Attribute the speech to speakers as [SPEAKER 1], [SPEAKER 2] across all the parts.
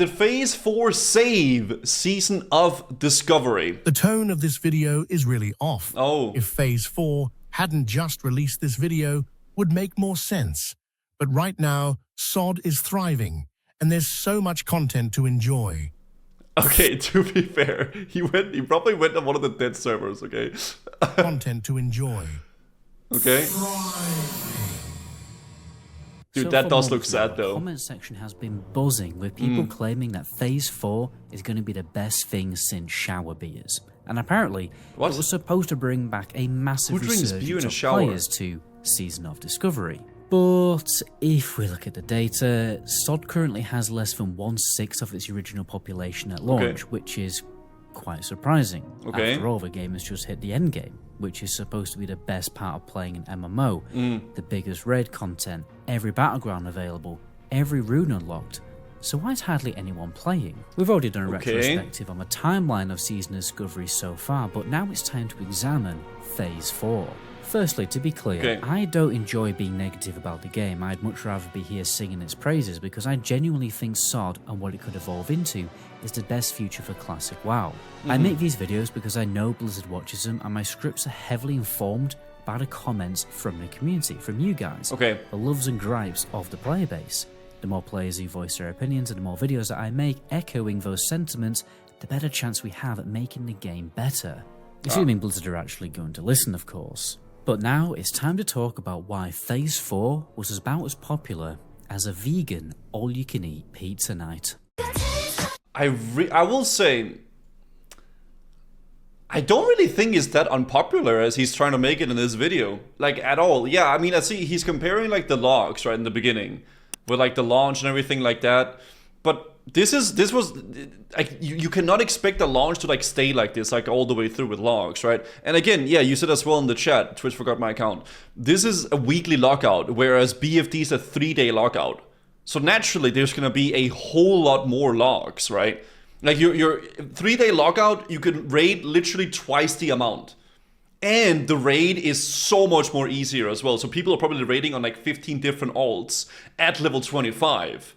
[SPEAKER 1] did Phase 4 save Season of Discovery?
[SPEAKER 2] The tone of this video is really off.
[SPEAKER 1] Oh.
[SPEAKER 2] If Phase 4 hadn't just released this video, would make more sense. But right now, SOD is thriving, and there's so much content to enjoy.
[SPEAKER 1] Okay, to be fair, he probably went on one of the dead servers, okay?
[SPEAKER 2] Content to enjoy.
[SPEAKER 1] Okay. Dude,
[SPEAKER 3] So
[SPEAKER 1] that
[SPEAKER 3] for
[SPEAKER 1] does
[SPEAKER 3] months
[SPEAKER 1] look sad
[SPEAKER 3] now,
[SPEAKER 1] though.
[SPEAKER 3] The comment section has been buzzing with people claiming that Phase 4 is going to be the best thing since shower beers. And apparently, it was supposed to bring back a massive
[SPEAKER 1] Who drinks beer in
[SPEAKER 3] resurgence
[SPEAKER 1] a
[SPEAKER 3] of
[SPEAKER 1] shower?
[SPEAKER 3] players to Season of Discovery. But if we look at the data, SOD currently has less than 1/6 of its original population at launch, which is quite surprising. After all, the game has just hit the end game, which is supposed to be the best part of playing an MMO. The biggest raid content, every battleground available, every rune unlocked. So why is hardly anyone playing? We've already done a retrospective on the timeline of Season of Discovery so far, but now it's time to examine Phase 4. Firstly, to be clear, I don't enjoy being negative about the game. I'd much rather be here singing its praises because I genuinely think SOD and what it could evolve into is the best future for classic WoW. I make these videos because I know Blizzard watches them and my scripts are heavily informed by the comments from the community, from you guys, the loves and gripes of the player base. The more players who voice their opinions and the more videos that I make echoing those sentiments, the better chance we have at making the game better. Assuming Blizzard are actually going to listen, of course. But now it's time to talk about why Phase 4 was about as popular as a vegan all-you-can-eat pizza night.
[SPEAKER 1] I will say, I don't really think it's that unpopular as he's trying to make it in this video. Like, at all. Yeah, I mean, I see he's comparing, like, the logs, right, in the beginning. With, like, the launch and everything like that. But this was like you cannot expect the launch to like stay like this like all the way through with logs, right? And again, yeah, you said as well in the chat, Twitch forgot my account. This is a weekly lockout, whereas BFD is a 3-day lockout. So naturally, there's gonna be a whole lot more logs, right? Like your 3-day lockout, you can raid literally twice the amount. And the raid is so much more easier as well. So people are probably raiding on like 15 different alts at level 25.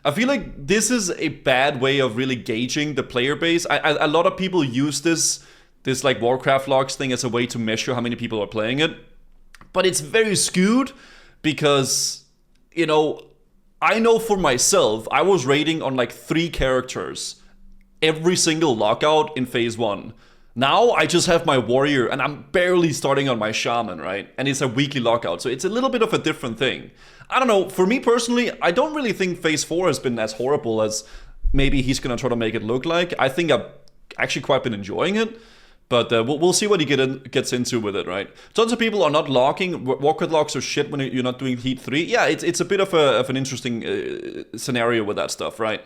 [SPEAKER 1] I feel like this is a bad way of really gauging the player base. A lot of people use this like Warcraft logs thing as a way to measure how many people are playing it. But it's very skewed because, you know, I know for myself, I was raiding on like 3 characters every single lockout in Phase 1. Now I just have my warrior and I'm barely starting on my shaman, right? And it's a weekly lockout, so it's a little bit of a different thing. I don't know, for me personally, I don't really think Phase 4 has been as horrible as maybe he's gonna try to make it look like. I think I've actually quite been enjoying it, but we'll see what he gets into with it, right? Tons of people are not locking. Warcraft locks are shit when you're not doing Heat 3. Yeah, it's a bit of an interesting scenario with that stuff, right?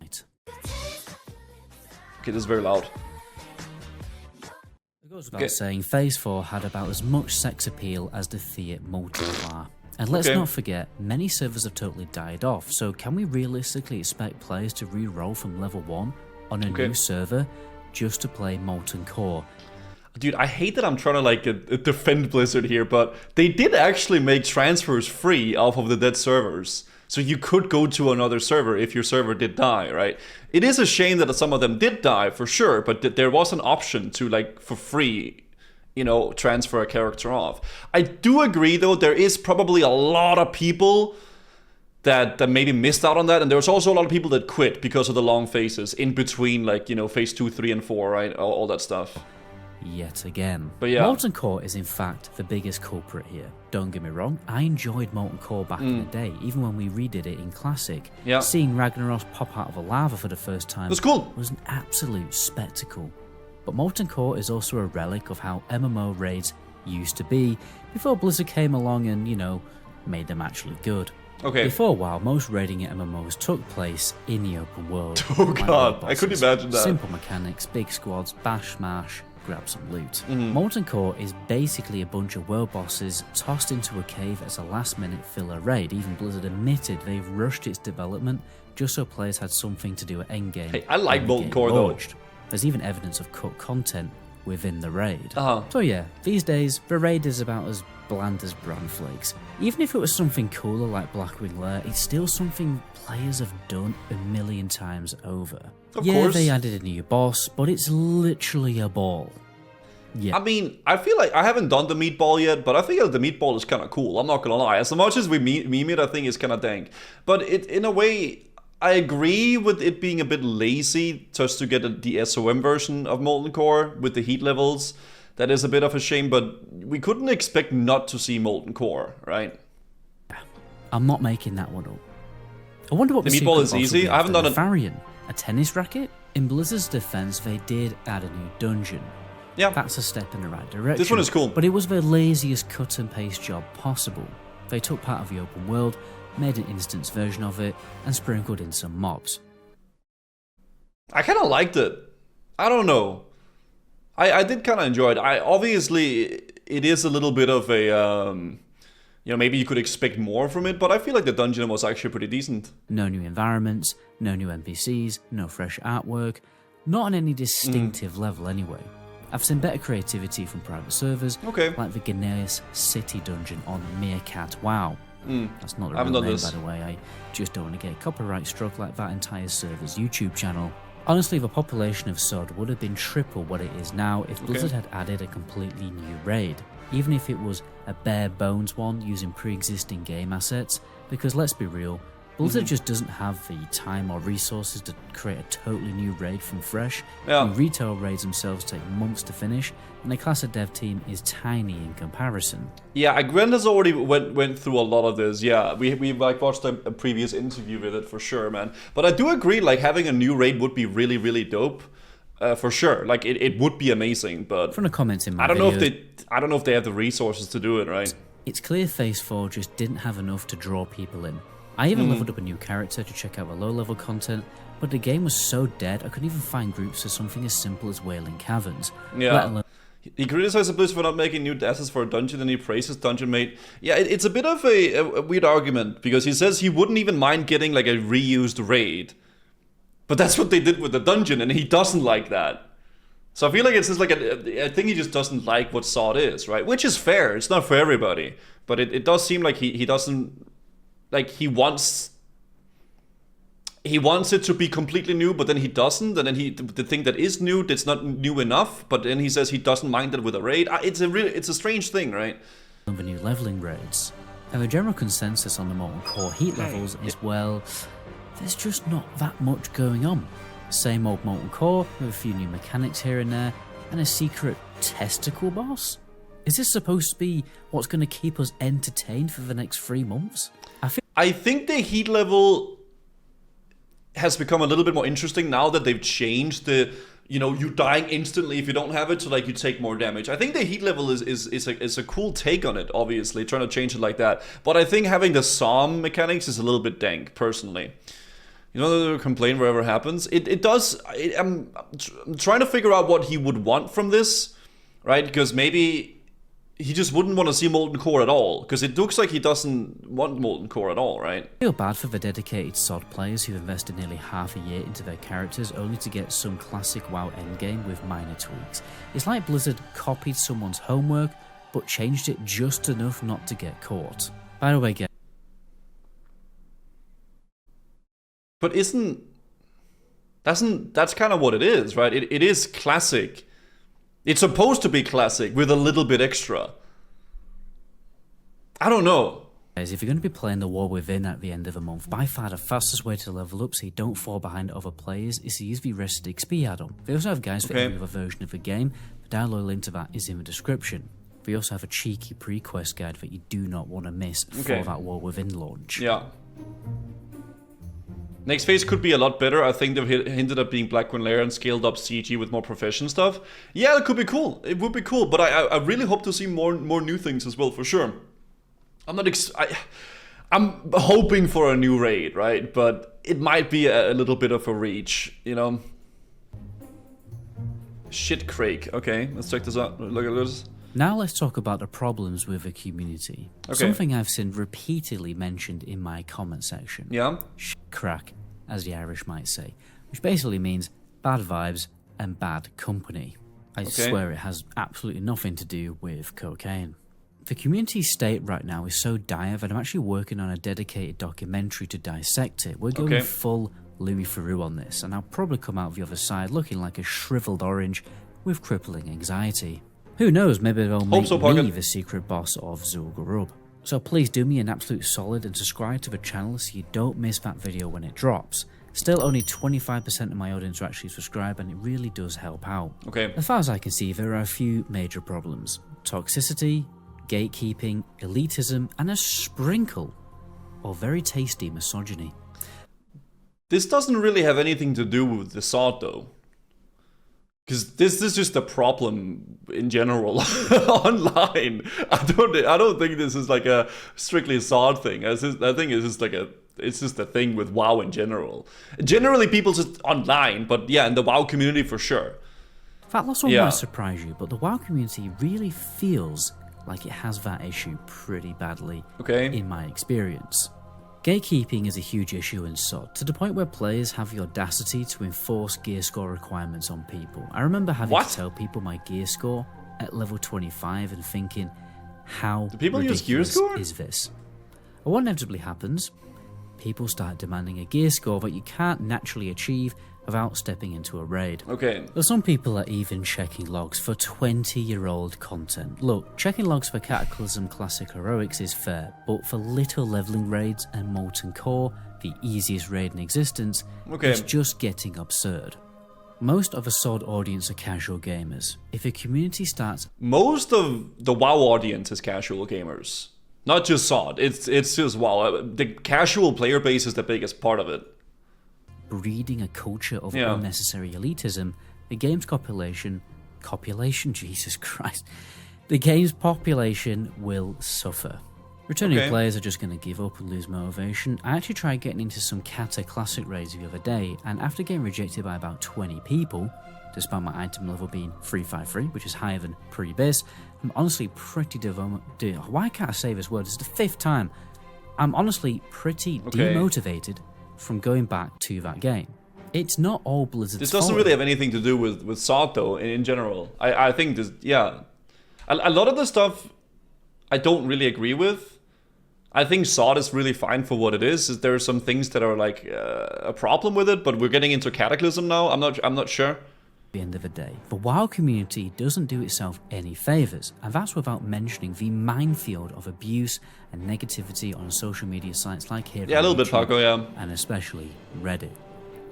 [SPEAKER 1] Okay, this is very loud.
[SPEAKER 3] It goes without saying, Phase 4 had about as much sex appeal as the Fiat multiplier. And let's not forget, many servers have totally died off, so can we realistically expect players to re-roll from level 1 on a new server just to play Molten Core?
[SPEAKER 1] Dude, I hate that I'm trying to like defend Blizzard here, but they did actually make transfers free off of the dead servers. So you could go to another server if your server did die, right? It is a shame that some of them did die, for sure, but there was an option to, like, for free, you know, transfer a character off. I do agree, though, there is probably a lot of people that maybe missed out on that, and there was also a lot of people that quit because of the long phases in between, like, you know, Phase 2, 3, and 4, right? All that stuff.
[SPEAKER 3] Yet again.
[SPEAKER 1] But yeah.
[SPEAKER 3] Molten Core is in fact the biggest culprit here. Don't get me wrong, I enjoyed Molten Core back in the day, even when we redid it in Classic.
[SPEAKER 1] Yeah.
[SPEAKER 3] Seeing Ragnaros pop out of a lava for the first time
[SPEAKER 1] was cool.
[SPEAKER 3] Was an absolute spectacle. But Molten Core is also a relic of how MMO raids used to be before Blizzard came along and, you know, made them actually good.
[SPEAKER 1] Okay.
[SPEAKER 3] Before a while, most raiding at MMOs took place in the open world.
[SPEAKER 1] Oh god, I couldn't imagine that.
[SPEAKER 3] Simple mechanics, big squads, bash smash, grab some loot. Molten Core is basically a bunch of world bosses tossed into a cave as a last-minute filler raid. Even Blizzard admitted they've rushed its development just so players had something to do at endgame.
[SPEAKER 1] Hey, I like Molten Core though.
[SPEAKER 3] There's even evidence of cut content within the raid.
[SPEAKER 1] Uh-huh.
[SPEAKER 3] So yeah, these days, the raid is about as bland as bran flakes. Even if it was something cooler like Blackwing Lair, it's still something players have done a million times over.
[SPEAKER 1] Of course.
[SPEAKER 3] They added a new boss, but it's literally a ball. Yeah.
[SPEAKER 1] I mean, I feel like I haven't done the meatball yet, but I think the meatball is kind of cool. I'm not gonna lie. As much as we meme it, I think it's kind of dank. But in a way, I agree with it being a bit lazy just to get the SOM version of Molten Core with the heat levels. That is a bit of a shame, but we couldn't expect not to see Molten Core, right?
[SPEAKER 3] I'm not making that one up. I wonder what
[SPEAKER 1] the
[SPEAKER 3] the
[SPEAKER 1] meatball is easy. I haven't done it.
[SPEAKER 3] Varian, a tennis racket. In Blizzard's defense, they did add a new dungeon.
[SPEAKER 1] Yeah,
[SPEAKER 3] that's a step in the right direction.
[SPEAKER 1] This one is cool,
[SPEAKER 3] but it was the laziest cut and paste job possible. They took part of the open world, made an instance version of it, and sprinkled in some mobs.
[SPEAKER 1] I kind of liked it. I don't know. I did kind of enjoy it. Obviously it is a little bit of a you know, maybe you could expect more from it, but I feel like the dungeon was actually pretty decent.
[SPEAKER 3] No new environments, no new NPCs, no fresh artwork, not on any distinctive level anyway. I've seen better creativity from private servers, like the Gneis City dungeon on Meerkat. Wow. That's not a real name, by the way. I just don't want to get copyright struck like that entire server's YouTube channel. Honestly, the population of SOD would have been triple what it is now if Blizzard had added a completely new raid, even if it was a bare bones one using pre-existing game assets, because let's be real, Blizzard just doesn't have the time or resources to create a totally new raid from fresh. The retail raids themselves take months to finish, and the classic dev team is tiny in comparison.
[SPEAKER 1] Yeah, Gwent has already went through a lot of this. Yeah, we like watched a previous interview with it for sure, man. But I do agree, like having a new raid would be really, really dope, for sure. Like it would be amazing. But
[SPEAKER 3] from the comments in my
[SPEAKER 1] I don't know if they have the resources to do it, right?
[SPEAKER 3] It's clear Phase 4 just didn't have enough to draw people in. I even leveled up a new character to check out the low-level content, but the game was so dead I couldn't even find groups for something as simple as Wailing Caverns.
[SPEAKER 1] Yeah. He criticized Blizzard for not making new assets for a dungeon, and he praises Dungeon Mate. Yeah, it's a bit of a weird argument, because he says he wouldn't even mind getting like a reused raid. But that's what they did with the dungeon, and he doesn't like that. So I feel like it's just like I think he just doesn't like what SOD is, right? Which is fair. It's not for everybody. But it does seem like he doesn't... Like, he wants it to be completely new, but then he doesn't. And then the thing that is new, that's not new enough. But then he says he doesn't mind it with a raid. It's a strange thing, right?
[SPEAKER 3] The new leveling raids. And the general consensus on the Molten Core heat levels is, well, there's just not that much going on. Same old Molten Core with a few new mechanics here and there, and a secret testicle boss? Is this supposed to be what's going to keep us entertained for the next 3 months?
[SPEAKER 1] I think the heat level has become a little bit more interesting now that they've changed the, you know, you dying instantly if you don't have it, so like you take more damage. I think the heat level is a cool take on it, obviously, trying to change it like that. But I think having the SOM mechanics is a little bit dank, personally. You know, the complaint wherever happens. I'm trying to figure out what he would want from this, right? Because maybe he just wouldn't want to see Molten Core at all, because it looks like he doesn't want Molten Core at all, right?
[SPEAKER 3] I feel bad for the dedicated SOD players who invested nearly half a year into their characters only to get some classic WoW endgame with minor tweaks. It's like Blizzard copied someone's homework, but changed it just enough not to get caught. By the way, guys.
[SPEAKER 1] But that's kind of what it is, right? It is classic. It's supposed to be classic with a little bit extra. I don't know.
[SPEAKER 3] Guys, if you're going to be playing the War Within at the end of the month, by far the fastest way to level up so you don't fall behind other players is to use the Rested XP add-on. They also have guides for every other version of the game. The download link to that is in the description. We also have a cheeky pre-quest guide that you do not want to miss for that War Within launch.
[SPEAKER 1] Yeah. Next phase could be a lot better. I think they've hinted at being Blackwing Lair and scaled up CG with more profession stuff. Yeah, it could be cool. It would be cool, but I really hope to see more new things as well, for sure. I'm hoping for a new raid, right? But it might be a little bit of a reach, you know? Shit Crake. Okay, let's check this out. Look at this.
[SPEAKER 3] Now let's talk about the problems with the community. Something I've seen repeatedly mentioned in my comment section.
[SPEAKER 1] Yeah?
[SPEAKER 3] Crack, as the Irish might say. Which basically means bad vibes and bad company. I swear it has absolutely nothing to do with cocaine. The community state right now is so dire that I'm actually working on a dedicated documentary to dissect it. We're going full Louis Theroux on this, and I'll probably come out the other side looking like a shriveled orange with crippling anxiety. Who knows, maybe they'll make me the secret boss of Zul'Gurub. So please do me an absolute solid and subscribe to the channel so you don't miss that video when it drops. Still, only 25% of my audience are actually subscribed, and it really does help out. As far as I can see, there are a few major problems. Toxicity, gatekeeping, elitism, and a sprinkle of very tasty misogyny.
[SPEAKER 1] This doesn't really have anything to do with the SOD though. Because this is just a problem in general online. I don't think this is like a strictly SOD thing. I think it's just like it's just a thing with WoW in general. Generally people just online, but yeah, in the WoW community for sure.
[SPEAKER 3] That last one might surprise you, but the WoW community really feels like it has that issue pretty badly in my experience. Gatekeeping is a huge issue in SOD, to the point where players have the audacity to enforce gear score requirements on people. I remember having to tell people my gear score at level 25 and thinking, how ridiculous is this? And what inevitably happens, people start demanding a gear score that you can't naturally achieve without stepping into a raid. But some people are even checking logs for 20-year-old content. Look, checking logs for Cataclysm Classic Heroics is fair, but for little leveling raids and Molten Core, the easiest raid in existence, it's just getting absurd. Most of the SOD audience are casual gamers. If a community starts...
[SPEAKER 1] Most of the WoW audience is casual gamers. Not just SOD, it's just WoW. The casual player base is the biggest part of it.
[SPEAKER 3] Breeding a culture of unnecessary elitism, the game's Jesus Christ, the game's population will suffer. Returning players are just going to give up and lose motivation. I actually tried getting into some Kata Classic raids the other day, and after getting rejected by about 20 people, despite my item level being 353, which is higher than pre-base, I'm honestly pretty why can't I say this word? It's the 5th time. I'm honestly pretty demotivated from going back to that game. It's not all Blizzard's fault.
[SPEAKER 1] This doesn't really have anything to do with SOD though, in general. I think this, a lot of the stuff I don't really agree with. I think SOD is really fine for what it is. There are some things that are like a problem with it, but we're getting into Cataclysm now. I'm not sure.
[SPEAKER 3] At the end of the day, the WoW community doesn't do itself any favours, and that's without mentioning the minefield of abuse and negativity on social media sites like here,
[SPEAKER 1] a little bit, Paco,
[SPEAKER 3] and especially Reddit.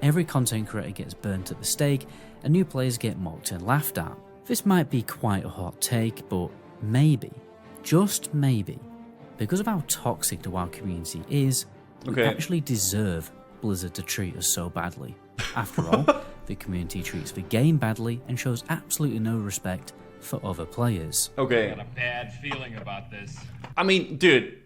[SPEAKER 3] Every content creator gets burnt at the stake, and new players get mocked and laughed at. This might be quite a hot take, but maybe, just maybe, because of how toxic the WoW community is, we actually deserve Blizzard to treat us so badly. After all, the community treats the game badly and shows absolutely no respect for other players.
[SPEAKER 4] I got a bad feeling about this.
[SPEAKER 1] I mean, dude,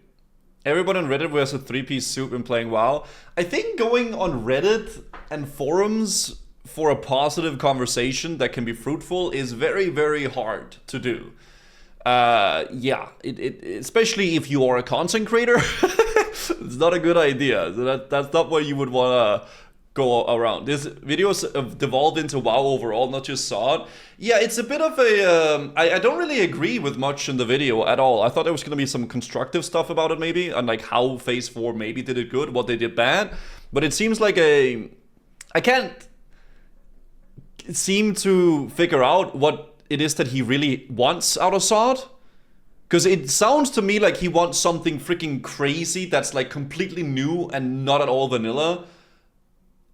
[SPEAKER 1] everybody on Reddit wears a 3-piece suit when playing WoW. I think going on Reddit and forums for a positive conversation that can be fruitful is very, very hard to do. Especially if you are a content creator, it's not a good idea. That's not what you would want to go around. This videos have devolved into WoW overall, not just SOD. Yeah, it's a bit of a... I don't really agree with much in the video at all. I thought there was going to be some constructive stuff about it maybe, and like how Phase 4 maybe did it good, what they did bad. But it seems like I can't seem to figure out what it is that he really wants out of SOD. Because it sounds to me like he wants something freaking crazy that's like completely new and not at all vanilla.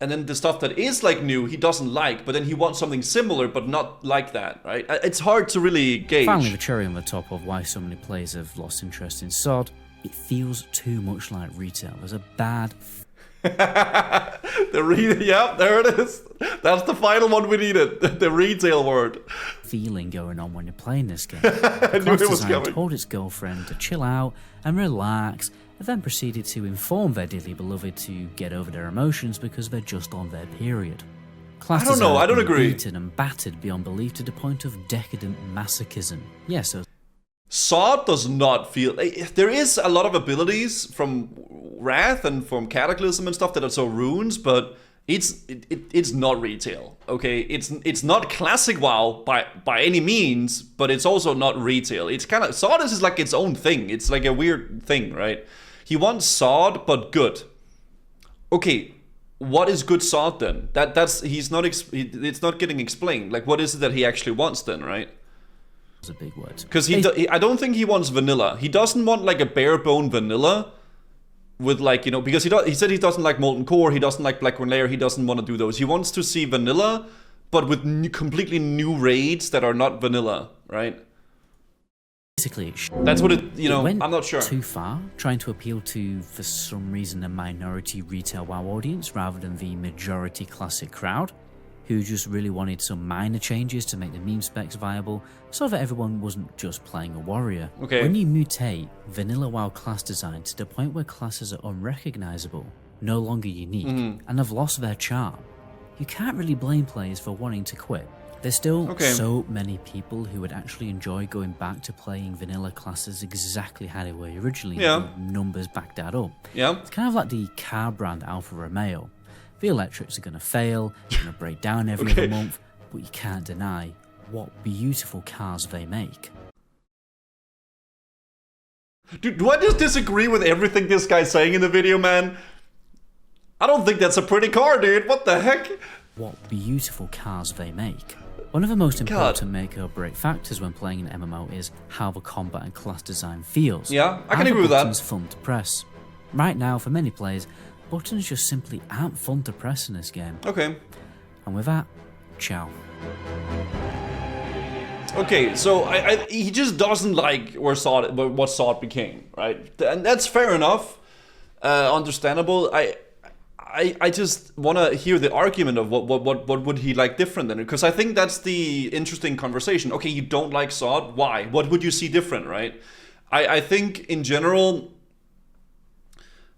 [SPEAKER 1] And then the stuff that is like new, he doesn't like, but then he wants something similar, but not like that, right? It's hard to really gauge.
[SPEAKER 3] Finally, the cherry on the top of why so many players have lost interest in SOD, it feels too much like retail. There's a bad...
[SPEAKER 1] yeah, there it is. That's the final one we needed. The retail word.
[SPEAKER 3] Feeling going on when you're playing this game. The class designer told its girlfriend to chill out and relax, and then proceeded to inform their dearly beloved to get over their emotions because they're just on their period. Class
[SPEAKER 1] I don't know, I don't agree.
[SPEAKER 3] Beaten and battered beyond belief to the point of decadent masochism. Yeah, so...
[SPEAKER 1] SOD does not feel... There is a lot of abilities from Wrath and from Cataclysm and stuff that are so runes, but it's not retail, okay? It's not classic WoW by any means, but it's also not retail. It's kind of Sod is like its own thing. It's like a weird thing, right? He wants Sod, but good. Okay, what is good Sod then? That's it's not getting explained. Like, what is it that he actually wants then, right?
[SPEAKER 3] It's a big word.
[SPEAKER 1] Because I don't think he wants vanilla. He doesn't want like a bare bone vanilla. With like, you know, because he said he doesn't like Molten Core, he doesn't like Black Lair, he doesn't want to do those. He wants to see vanilla, but with completely new raids that are not vanilla, right?
[SPEAKER 3] Basically,
[SPEAKER 1] that's what it, you know,
[SPEAKER 3] went
[SPEAKER 1] I'm not sure.
[SPEAKER 3] Too far, trying to appeal to, for some reason, a minority retail WoW audience rather than the majority classic crowd, who just really wanted some minor changes to make the meme specs viable, so that everyone wasn't just playing a warrior.
[SPEAKER 1] Okay.
[SPEAKER 3] When you mutate vanilla WoW class design to the point where classes are unrecognizable, no longer unique, and have lost their charm, you can't really blame players for wanting to quit. There's still so many people who would actually enjoy going back to playing vanilla classes exactly how they were originally.
[SPEAKER 1] Yeah.
[SPEAKER 3] The numbers back that up.
[SPEAKER 1] Yeah.
[SPEAKER 3] It's kind of like the car brand Alfa Romeo. The electrics are going to fail, they're going to break down every other month, but you can't deny what beautiful cars they make.
[SPEAKER 1] Dude, do I just disagree with everything this guy's saying in the video, man? I don't think that's a pretty car, dude. What the heck?
[SPEAKER 3] What beautiful cars they make. One of the most important make or break factors when playing an MMO is how the combat and class design feels.
[SPEAKER 1] Yeah, I can agree with that.
[SPEAKER 3] Buttons fun to press. Right now, for many players, buttons just simply aren't fun to press in this game.
[SPEAKER 1] Okay.
[SPEAKER 3] And with that, ciao.
[SPEAKER 1] Okay, so he just doesn't like what Sod became, right? And that's fair enough, understandable. I just want to hear the argument of what would he like different than it, because I think that's the interesting conversation. Okay, you don't like Sod, why? What would you see different, right? I think in general,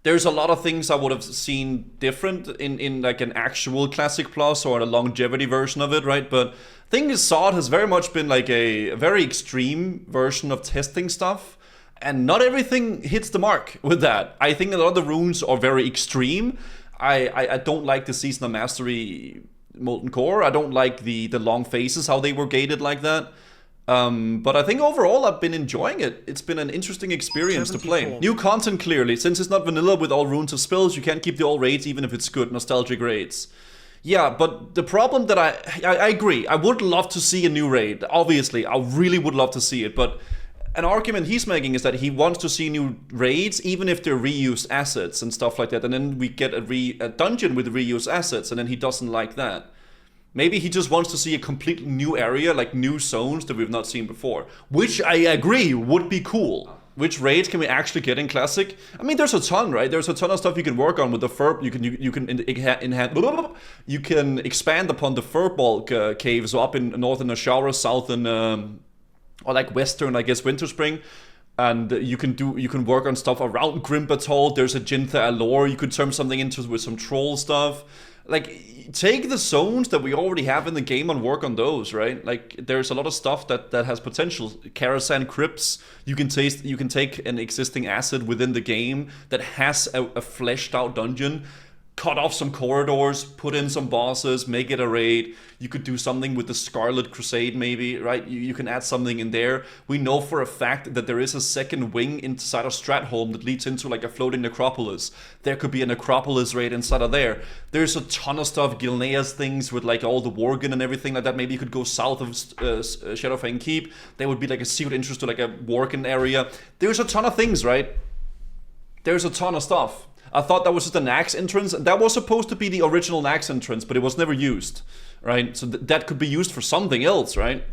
[SPEAKER 1] there's a lot of things I would have seen different in like an actual Classic Plus or a longevity version of it, right? But the thing is, Sod has very much been like a very extreme version of testing stuff, and not everything hits the mark with that. I think a lot of the runes are very extreme. I don't like the Season of Mastery Molten Core. I don't like the long phases, how they were gated like that. But I think overall I've been enjoying it. It's been an interesting experience to play. New content clearly. Since it's not vanilla with all runes of spells, you can't keep the old raids even if it's good, nostalgic raids. Yeah, but the problem that I agree. I would love to see a new raid. Obviously, I really would love to see it. But an argument he's making is that he wants to see new raids, even if they're reused assets and stuff like that. And then we get a dungeon with reused assets, and then he doesn't like that. Maybe he just wants to see a completely new area, like new zones that we've not seen before. Which I agree would be cool. Which raids can we actually get in Classic? I mean, there's a ton, right? There's a ton of stuff you can work on with the Furb. You can expand upon the Furball caves up in northern Ashara, south and or like western, I guess, Winterspring. And you can work on stuff around Grimbatol. There's a Jintha Allure you could turn something into with some troll stuff. Like, take the zones that we already have in the game and work on those, right? Like, there's a lot of stuff that has potential. Karasan Crypts, you can take an existing asset within the game that has a fleshed out dungeon, cut off some corridors, put in some bosses, make it a raid. You could do something with the Scarlet Crusade maybe, right? You can add something in there. We know for a fact that there is a second wing inside of Stratholme that leads into like a floating necropolis. There could be a necropolis raid inside of there. There's a ton of stuff, Gilnea's things with like all the Worgen and everything like that. Maybe you could go south of Shadowfang Keep. There would be like a secret interest to like a Worgen area. There's a ton of things, right? There's a ton of stuff. I thought that was just a Nax entrance. That was supposed to be the original Nax entrance, but it was never used, right? So that could be used for something else, right?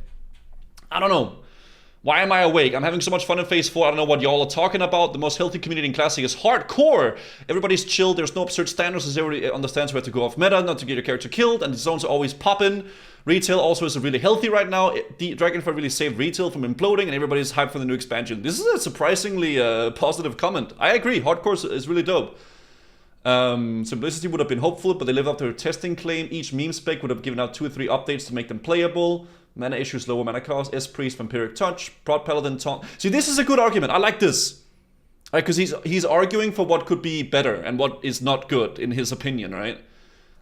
[SPEAKER 1] I don't know. Why am I awake? I'm having so much fun in Phase 4. I don't know what y'all are talking about. The most healthy community in Classic is hardcore. Everybody's chill. There's no absurd standards, as everybody understands where to go off meta, not to get your character killed, and the zones are always popping. Retail also is really healthy right now. The Dragonfire really saved retail from imploding, and everybody's hyped for the new expansion. This is a surprisingly positive comment. I agree. Hardcore is really dope. Simplicity would have been hopeful, but they lived up to their testing claim. Each meme spec would have given out 2 or 3 updates to make them playable. Mana issues, lower mana cost, S-Priest, Vampiric Touch, Prod Paladin, Taunt. See, this is a good argument. I like this. Right, because he's arguing for what could be better and what is not good, in his opinion, right?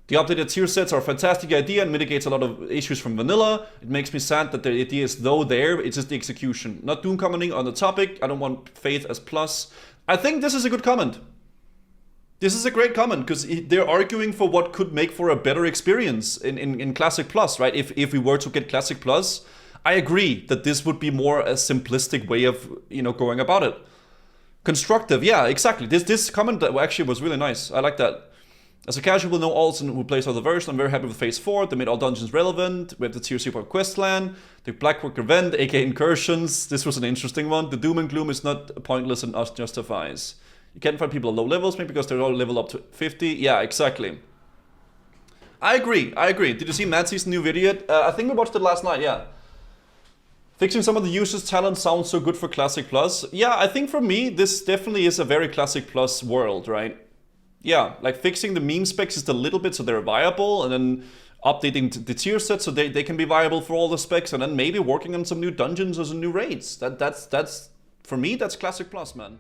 [SPEAKER 1] The updated tier sets are a fantastic idea and mitigates a lot of issues from vanilla. It makes me sad that the idea is though there, it's just the execution. Not doom commenting on the topic, I don't want faith as plus. I think this is a good comment. This is a great comment, because they're arguing for what could make for a better experience in Classic Plus, right? If we were to get Classic Plus, I agree that this would be more a simplistic way of, you know, going about it. Constructive, yeah, exactly. This comment actually was really nice. I like that. As a casual no alts who plays other version, I'm very happy with Phase 4. They made all dungeons relevant. We have the Tier 0 questland, the Blackwork event, aka incursions. This was an interesting one. The doom and gloom is not pointless and us justifies. You can't find people at low levels, maybe because they're all level up to 50. Yeah, exactly. I agree. Did you see Matsy's new video yet? I think we watched it last night, yeah. Fixing some of the users' talent sounds so good for Classic Plus. Yeah, I think for me, this definitely is a very Classic Plus world, right? Yeah, like fixing the meme specs just a little bit so they're viable, and then updating the tier set so they can be viable for all the specs, and then maybe working on some new dungeons or some new raids. That's for me, that's Classic Plus, man.